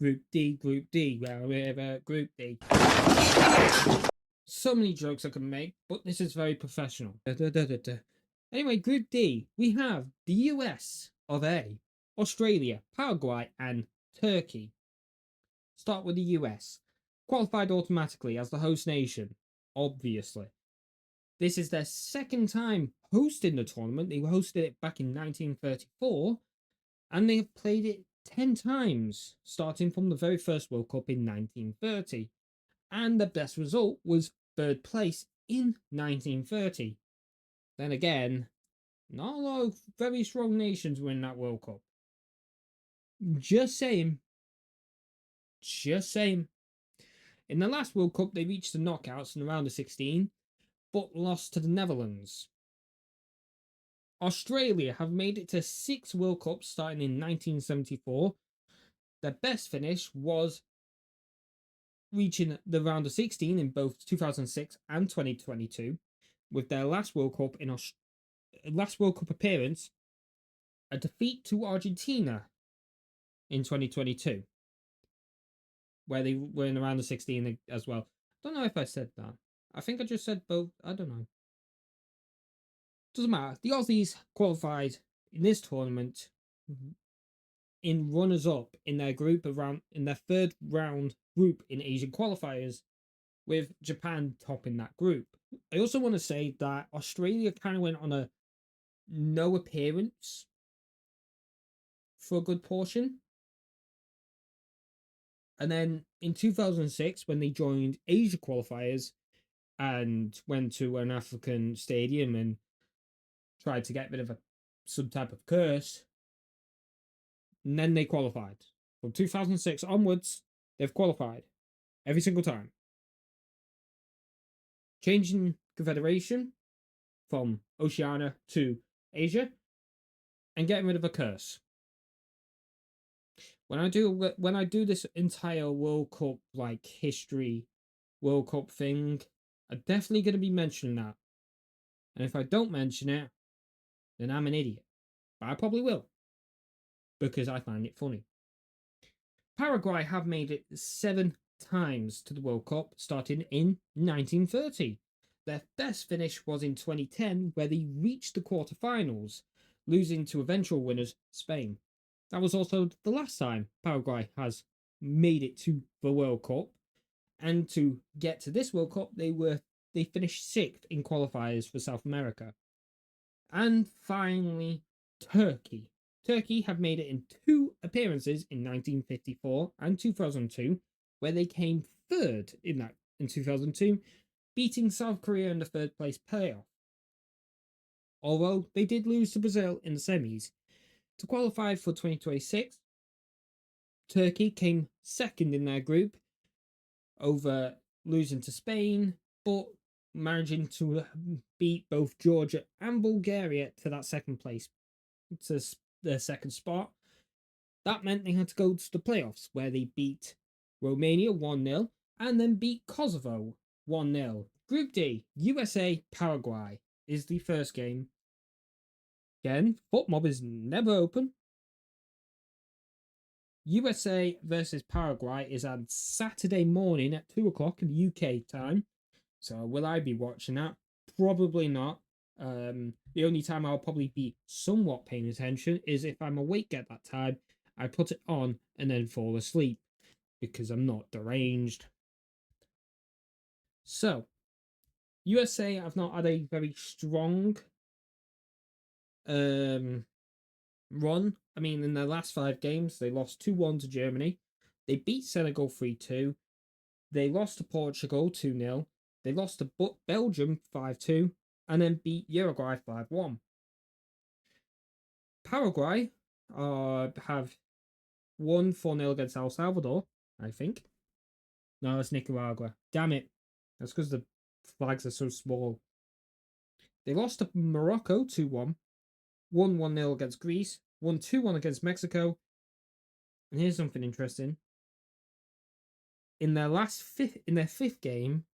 Group D, Group D, wherever Group D. So many jokes I can make, but this is very professional. Anyway, Group D, we have the US of A, Australia, Paraguay, and Turkey. Start with the US. Qualified automatically as the host nation, obviously. This is their second time hosting the tournament. They hosted it back in 1934, and they have played it 10 times, starting from the very first World Cup in 1930. And the best result was third place in 1930. Then again, not a lot of very strong nations win that World Cup. Just saying. Just saying. In the last World Cup, they reached the knockouts in the round of 16, but lost to the Netherlands. Australia have made it to 6 World Cups starting in 1974. Their best finish was reaching the round of 16 in both 2006 and 2022, with their last World Cup appearance a defeat to Argentina in 2022, where they were in the round of 16 as well. Don't know if I said that. I think I just said both. I don't know. Doesn't matter. The Aussies qualified in this tournament in runners-up in their third round group in Asian qualifiers, with Japan topping that group. I also want to say that Australia kind of went on a no appearance for a good portion. And then in 2006, when they joined Asia qualifiers and went to an African stadium and tried to get rid of some type of curse, and then they qualified. From 2006 onwards, they've qualified every single time. Changing confederation from Oceania to Asia and getting rid of a curse. When I do this entire World Cup history World Cup thing, I'm definitely going to be mentioning that. And if I don't mention it, then I'm an idiot. But I probably will, because I find it funny. Paraguay have made it 7 times to the World Cup, starting in 1930. Their best finish was in 2010, where they reached the quarterfinals, losing to eventual winners Spain. That was also the last time Paraguay has made it to the World Cup. And to get to this World Cup, they finished 6th in qualifiers for South America. And finally, Turkey. Turkey have made it in 2 appearances in 1954 and 2002, where they came 3rd in 2002, beating South Korea in the 3rd place playoff. Although they did lose to Brazil in the semis. To qualify for 2026, Turkey came 2nd in their group, over losing to Spain, but managing to beat both Georgia and Bulgaria to that 2nd place, to their 2nd spot. That meant they had to go to the playoffs, where they beat Romania 1-0 and then beat Kosovo 1-0. Group D, USA, Paraguay is the first game. Again, FootMob is never open. USA versus Paraguay is on Saturday morning at 2 o'clock in the UK time. So will I be watching that? Probably not. The only time I'll probably be somewhat paying attention is if I'm awake at that time. I put it on and then fall asleep, because I'm not deranged. So, USA have not had a very strong run. I mean, in their last 5 games, they lost 2-1 to Germany. They beat Senegal 3-2. They lost to Portugal 2-0. They lost to Belgium 5-2. And then beat Uruguay 5-1. Paraguay have won 4-0 against El Salvador, I think. No, it's Nicaragua. Damn it. That's because the flags are so small. They lost to Morocco 2-1. Won 1-0 against Greece. Won 2-1 against Mexico. And here's something interesting. In their 5th game,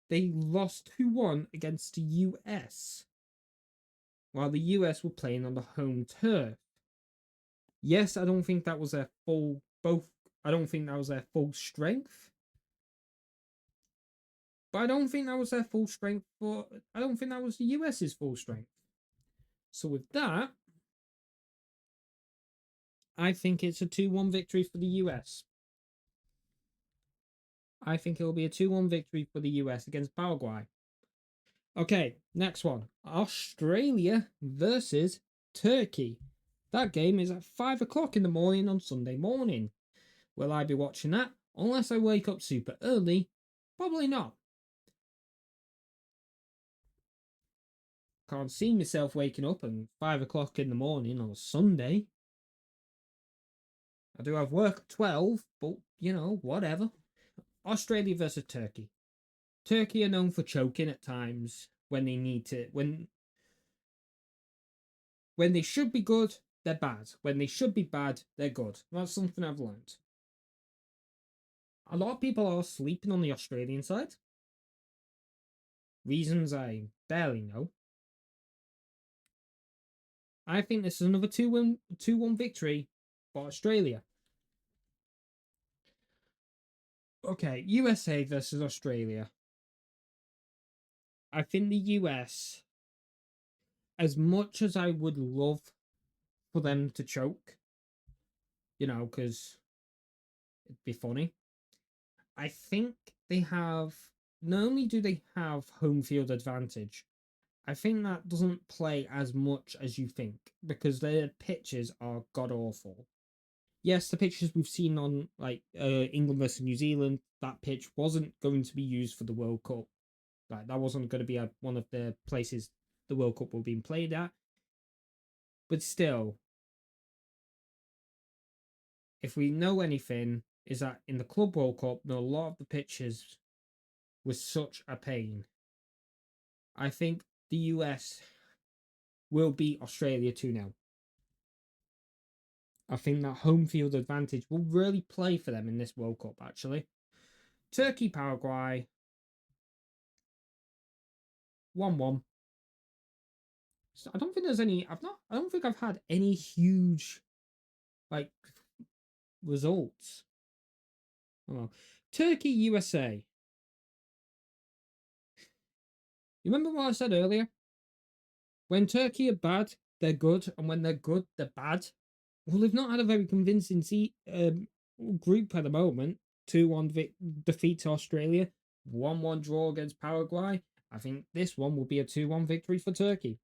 they they lost 2-1 against the US, while the US were playing on the home turf. Yes, I don't think that was their full both. I don't think that was their full strength, but I don't think that was their full strength. But I don't think that was the US's full strength. So with that, I think it's a 2-1 victory for the US. I think it'll be a 2-1 victory for the US against Paraguay. Okay, next one. Australia versus Turkey. That game is at 5 o'clock in the morning on Sunday morning. Will I be watching that? Unless I wake up super early, probably not. Can't see myself waking up at 5 o'clock in the morning on a Sunday. I do have work at 12, but whatever. Australia versus Turkey. Turkey are known for choking at times when they need to. When they should be good, they're bad. When they should be bad, they're good. That's something I've learned. A lot of people are sleeping on the Australian side. Reasons I barely know. I think this is another 2-1 victory for Australia. Okay, USA versus Australia. I think the US, as much as I would love for them to choke, because it'd be funny, I think they have, not only do they have home field advantage, I think that doesn't play as much as you think because their pitches are god awful. Yes, the pitches we've seen on England versus New Zealand, that pitch wasn't going to be used for the World Cup. Like that wasn't going to be one of the places the World Cup will be played at. But still, if we know anything, is that in the Club World Cup, a lot of the pitches was such a pain. I think the US will beat Australia 2-0. I think that home field advantage will really play for them in this World Cup, actually. Turkey, Paraguay, 1-1. So I don't think there's any. I don't think I've had any huge, results. Oh, Turkey, USA. You remember what I said earlier? When Turkey are bad, they're good, and when they're good, they're bad. Well, they've not had a very convincing group at the moment. 2-1 defeat to Australia, 1-1 draw against Paraguay. I think this one will be a 2-1 victory for Turkey.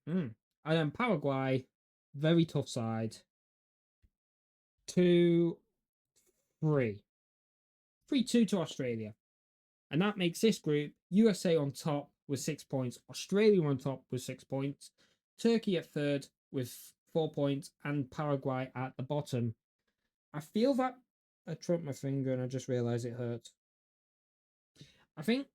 And then Paraguay, very tough side. 2-3. 3-2 to Australia. And that makes this group USA on top with 6 points, Australia on top with 6 points, Turkey at third with 4 points, and Paraguay at the bottom. I feel that I trumped my finger and I just realised it hurt. I think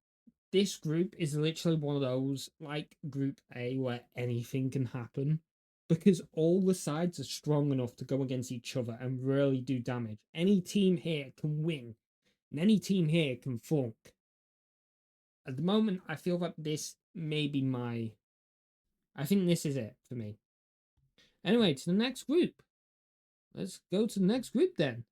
this group is literally one of those like Group A where anything can happen because all the sides are strong enough to go against each other and really do damage. Any team here can win, and any team here can flunk. At the moment, I feel that this may be I think this is it for me. Anyway, to the next group. Let's go to the next group then.